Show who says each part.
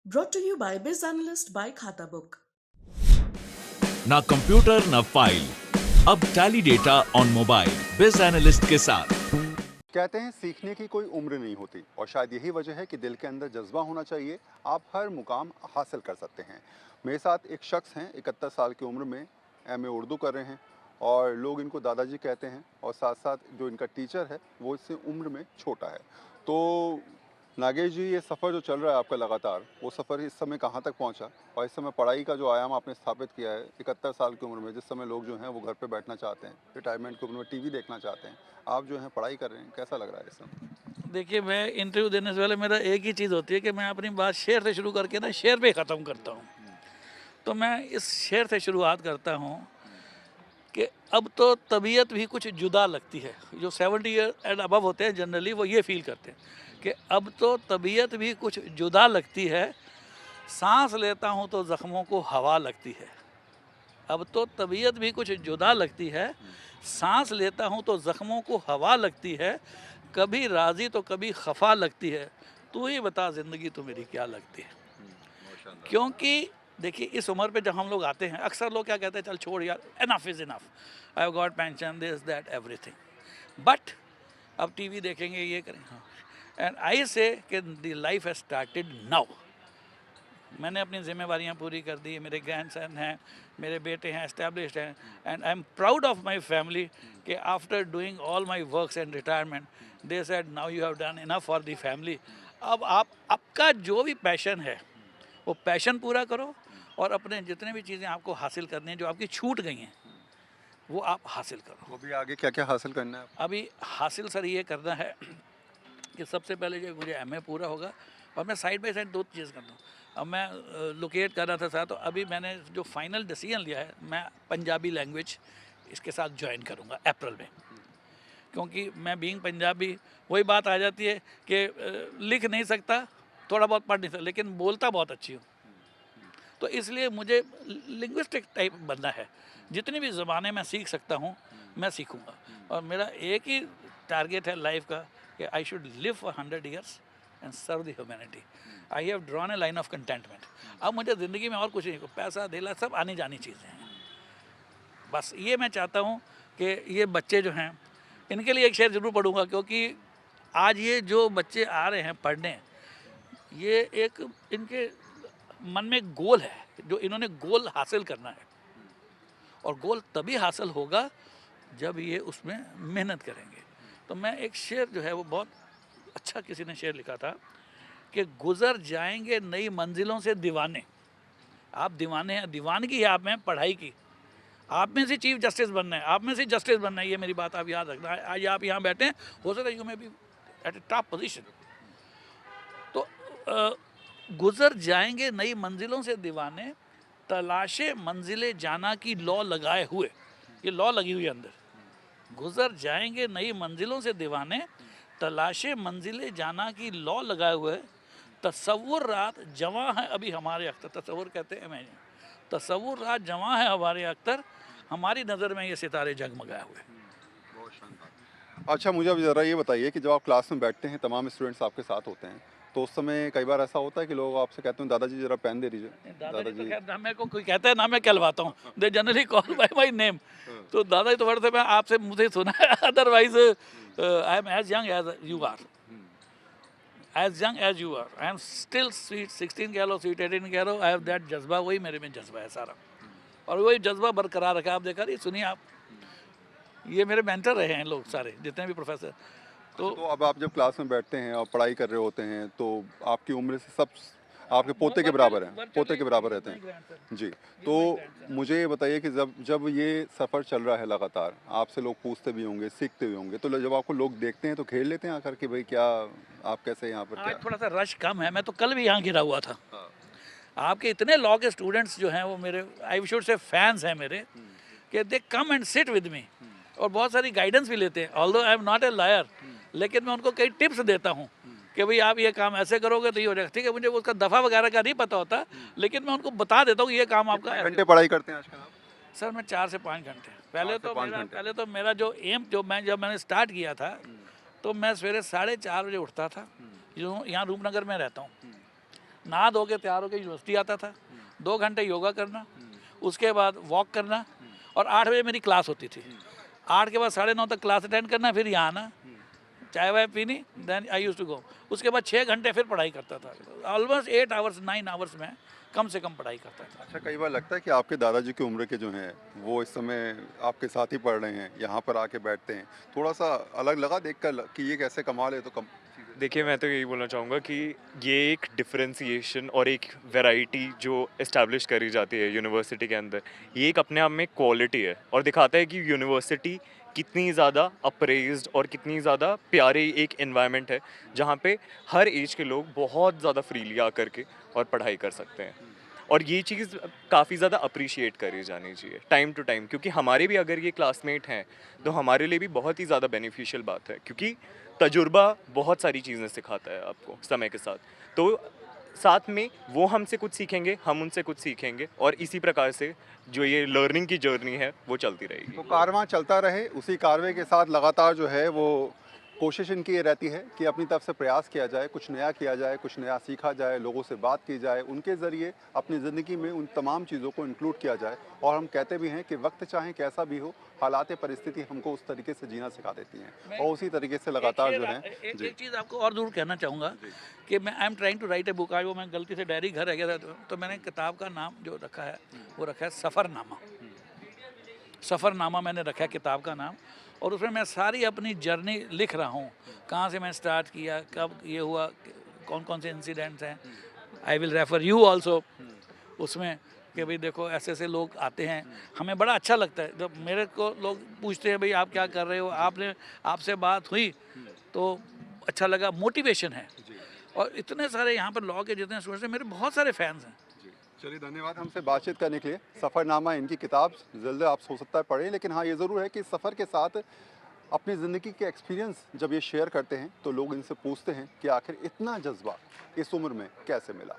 Speaker 1: Brought to you by Biz Analyst by Khata Book.
Speaker 2: ना computer ना file, अब tally data on mobile बिज analyst के साथ।
Speaker 3: कहते हैं सीखने की कोई उम्र नहीं होती और शायद यही वजह है कि दिल के अंदर जज्बा होना चाहिए। आप हर मुकाम हासिल कर सकते हैं। मेरे साथ एक शख्स हैं 71 साल की उम्र में एमए उर्दू कर रहे हैं और लोग इनको दादाजी कहते हैं और साथ साथ जो इनका टीचर है वो इससे उम्र में छोटा है। तो नागेश जी, ये सफ़र जो चल रहा है आपका लगातार, वो सफ़र इस समय कहाँ तक पहुँचा और इस समय पढ़ाई का जो आयाम आपने स्थापित किया है 71 साल की उम्र में, जिस समय लोग जो हैं वो घर पे बैठना चाहते हैं, रिटायरमेंट की उम्र में टीवी देखना चाहते हैं, आप जो हैं पढ़ाई कर रहे हैं, कैसा लग रहा है इस समय?
Speaker 4: देखिए, मैं इंटरव्यू देने से पहले मेरा एक ही चीज़ होती है कि मैं अपनी बात शेर से शुरू करके ना शेर पे ख़त्म करता हूँ। तो मैं इस शेर से शुरुआत करता हूँ कि अब तो तबीयत भी कुछ जुदा लगती है। जो 70 ईयर एंड अबव होते हैं जनरली वो ये फील करते हैं कि अब तो तबीयत भी कुछ जुदा लगती है, सांस लेता हूँ तो ज़ख्मों को हवा लगती है। अब तो तबीयत भी कुछ जुदा लगती है, सांस लेता हूँ तो ज़ख्मों को हवा लगती है, कभी राज़ी तो कभी खफा लगती है, तू ही बता ज़िंदगी तो मेरी क्या लगती है। क्योंकि देखिए, इस उम्र पे जब हम लोग आते हैं, अक्सर लोग क्या कहते हैं, चल छोड़ यार, enough is enough, I have got pension, this that everything, but अब टीवी देखेंगे, ये करेंगे। हाँ, एंड आई से कि the life has started now. मैंने अपनी जिम्मेवारियां पूरी कर दी, मेरे ग्रैंडसन हैं, मेरे बेटे हैं, एस्टेब्लिश्ड हैं, and I am proud of my family कि after doing all my works and retirement they said now you have done enough for the family. अब आप आपका जो भी पैशन है वो पैशन पूरा करो और अपने जितने भी चीज़ें आपको हासिल करनी हैं, जो आपकी छूट गई हैं, वो आप हासिल करो।
Speaker 3: वो भी आगे क्या क्या हासिल करना है?
Speaker 4: अभी हासिल सर ये करना है कि सबसे पहले जो मुझे एमए पूरा होगा और मैं साइड बाय साइड दो चीज़ करता हूँ। अब मैं लोकेट कर रहा था साथ, तो अभी मैंने जो फाइनल डिसीजन लिया है, मैं पंजाबी लैंग्वेज इसके साथ ज्वाइन करूँगा अप्रैल में। क्योंकि मैं बीइंग पंजाबी, वही बात आ जाती है कि लिख नहीं सकता, थोड़ा बहुत पढ़ नहीं सकता, लेकिन बोलता बहुत अच्छी हूँ। तो इसलिए मुझे लिंग्विस्टिक टाइप बनना है। जितनी भी ज़बानें मैं सीख सकता हूँ मैं सीखूँगा। और मेरा एक ही टारगेट है लाइफ का कि I should live for 100 years and serve the humanity. I have drawn a line of contentment. अब मुझे ज़िंदगी में और कुछ नहीं, पैसा धेला सब आनी जानी चीज़ें हैं। बस ये मैं चाहता हूँ कि ये बच्चे जो हैं, इनके लिए एक शेर ज़रूर पढ़ूँगा, क्योंकि आज ये जो बच्चे आ रहे हैं पढ़ने, ये एक इनके मन में एक गोल है, जो इन्होंने गोल हासिल करना है, और गोल तभी हासिल होगा जब ये उसमें मेहनत करेंगे। तो मैं एक शेर जो है वो बहुत अच्छा किसी ने शेर लिखा था कि गुज़र जाएंगे नई मंजिलों से दीवाने। आप दीवाने हैं, दीवानगी है आप में पढ़ाई की, आप में से चीफ जस्टिस बनना है, आप में से जस्टिस बनना है। ये मेरी बात आप याद रखना। आज आप यहाँ बैठे हैं, हो सकता है यू में बी एट ए टॉप पोजीशन। तो गुज़र जाएंगे नई मंजिलों से दीवाने, तलाशे मंजिले जाना की लौ लगाए हुए। ये लौ लगी हुई है अंदर। गुज़र जाएंगे नई मंजिलों से दीवाने, तलाशे मंजिले जाना की लौ लगाए हुए, तसव्वुर रात जवां है अभी हमारे अख्तर। तसव्वुर कहते हैं मैं, तसव्वुर रात जवां है हमारे अख्तर, हमारी नज़र में ये सितारे जगमगाए हुए।
Speaker 3: बहुत शानदार। अच्छा, मुझे अब ज़रा ये बताइए कि जब आप क्लास में बैठते हैं, तमाम स्टूडेंट्स आपके साथ होते हैं, तो उस समय कई बार ऐसा होता है कि लोग आपसे कहते हैं दादाजी ज़रा पेन दे दीजिए।
Speaker 4: दादाजी तो खैर ना मेरे को कोई कहता है ना मैं कहलवाता हूँ, they generally call by my name. तो दादाजी तो वर्ड से मैं आपसे मुझे सुना है, otherwise I am as young as you are, as young as you are, I am still sweet 16 कह लो, स्वीट 18 कह लो, आई हैव दैट जज्बा, वही मेरे में जज्बा है सारा, और वही जज्बा बरकरार रखा। आप देखा रही, सुनिए आप, ये मेरे मेंटर रहे हैं लोग सारे, जितने भी प्रोफेसर।
Speaker 3: तो अब आप जब क्लास में बैठते हैं और पढ़ाई कर रहे होते हैं, तो आपकी उम्र से सब आपके पोते के बराबर हैं, पोते के बराबर रहते हैं जी। तो मुझे ये बताइए कि जब जब ये सफ़र चल रहा है लगातार, आपसे लोग पूछते भी होंगे, सीखते भी होंगे, तो जब आपको लोग देखते हैं तो घेर लेते हैं आकर कि भाई क्या आप कैसे यहाँ पर,
Speaker 4: आज
Speaker 3: क्या?
Speaker 4: थोड़ा सा रश कम है, मैं तो कल भी यहाँ गिरा हुआ था। आपके इतने लॉ के स्टूडेंट्स जो हैं वो मेरे, आई शुड से फैंस हैं मेरे, कि they come and sit with me, और बहुत सारी गाइडेंस भी लेते हैं। Although I am not a liar, लेकिन मैं उनको कई टिप्स देता हूँ कि भाई आप ये काम ऐसे करोगे तो ये हो जाएगा। ठीक है, मुझे उसका दफ़ा वगैरह का नहीं पता होता, लेकिन मैं उनको बता देता हूँ कि ये काम आपका ऐसे
Speaker 3: घंटे पढ़ाई करते हैं आजकल आप?
Speaker 4: सर मैं 4 से 5 घंटे। पहले
Speaker 3: 4 से
Speaker 4: तो
Speaker 3: 5
Speaker 4: मेरा
Speaker 3: घंटे।
Speaker 4: पहले तो मेरा जो एम, जब मैंने स्टार्ट किया था, तो मैं सवेरे 4:30 बजे उठता था। जो यहाँ रूपनगर में रहता हूँ, नहा धो के तैयार होकर यूनिवर्सिटी आता था, 2 घंटे योगा करना, उसके बाद वॉक करना, और 8 बजे मेरी क्लास होती थी। 8 के बाद 9:30 तक क्लास अटेंड करना, फिर यहाँ आना, चाय वाय पीनी, then I use to go. उसके बाद 6 घंटे फिर पढ़ाई करता था। ऑलमोस्ट 8 आवर्स 9 आवर्स में कम से कम पढ़ाई करता था।
Speaker 3: अच्छा, कई बार लगता है कि आपके दादाजी की उम्र के जो हैं वो इस समय आपके साथ ही पढ़ रहे हैं, यहाँ पर आके बैठते हैं, थोड़ा सा अलग लगा देखकर कि ये कैसे कमाल है? तो कम
Speaker 5: देखिए, मैं तो यही बोलना चाहूँगा कि ये एक डिफरेंशिएशन और एक वैरायटी जो इस्टेब्लिश करी जाती है यूनिवर्सिटी के अंदर, ये एक अपने आप में क्वालिटी है और दिखाता है कि यूनिवर्सिटी कितनी ज़्यादा अप्रेज्ड और कितनी ज़्यादा प्यारी एक एनवायरनमेंट है जहाँ पे हर एज के लोग बहुत ज़्यादा फ्रीली आकर के और पढ़ाई कर सकते हैं। और ये चीज़ काफ़ी ज़्यादा अप्रिशिएट करी जानी चाहिए टाइम टू टाइम, क्योंकि हमारे भी अगर ये क्लासमेट हैं तो हमारे लिए भी बहुत ही ज़्यादा बेनिफिशियल बात है, क्योंकि तजुर्बा बहुत सारी चीज़ें सिखाता है आपको समय के साथ। तो साथ में वो हमसे कुछ सीखेंगे, हम उनसे कुछ सीखेंगे, और इसी प्रकार से जो ये लर्निंग की जर्नी है वो चलती रहेगी।
Speaker 3: तो कारवां चलता रहे, उसी कारवे के साथ लगातार जो है वो कोशिश इनकी ये रहती है कि अपनी तरफ से प्रयास किया जाए, कुछ नया किया जाए, कुछ नया सीखा जाए, लोगों से बात की जाए, उनके ज़रिए अपनी ज़िंदगी में उन तमाम चीज़ों को इंक्लूड किया जाए। और हम कहते भी हैं कि वक्त चाहे कैसा भी हो, हालात परिस्थिति हमको उस तरीके से जीना सिखा देती हैं, और उसी तरीके से लगातार जो है
Speaker 4: एक चीज़ आपको और ज़रूर कहना चाहूँगा कि मैं I am trying to write a book. आज वो मैं गलती से डायरी घर रह गया था, तो मैंने किताब का नाम जो रखा है वो रखा है सफ़रनामा। सफ़रनामा मैंने रखा है किताब का नाम, और उसमें मैं सारी अपनी जर्नी लिख रहा हूँ, कहाँ से मैं स्टार्ट किया, कब ये हुआ, कौन कौन से इंसिडेंट्स हैं। I will refer you also उसमें कि भाई देखो ऐसे ऐसे लोग आते हैं, हमें बड़ा अच्छा लगता है जब मेरे को लोग पूछते हैं भाई आप क्या कर रहे हो, आपसे बात हुई तो अच्छा लगा, मोटिवेशन है। और इतने सारे यहाँ पर लॉ के जितने स्टूडेंट्स हैं, मेरे बहुत सारे फैंस हैं।
Speaker 3: चलिए, धन्यवाद हमसे बातचीत करने के लिए। सफ़रनामा इनकी किताब जल्द आप हो सकता है पढ़ें, लेकिन हाँ ये ज़रूर है कि सफ़र के साथ अपनी ज़िंदगी के एक्सपीरियंस जब ये शेयर करते हैं तो लोग इनसे पूछते हैं कि आखिर इतना जज्बा इस उम्र में कैसे मिला।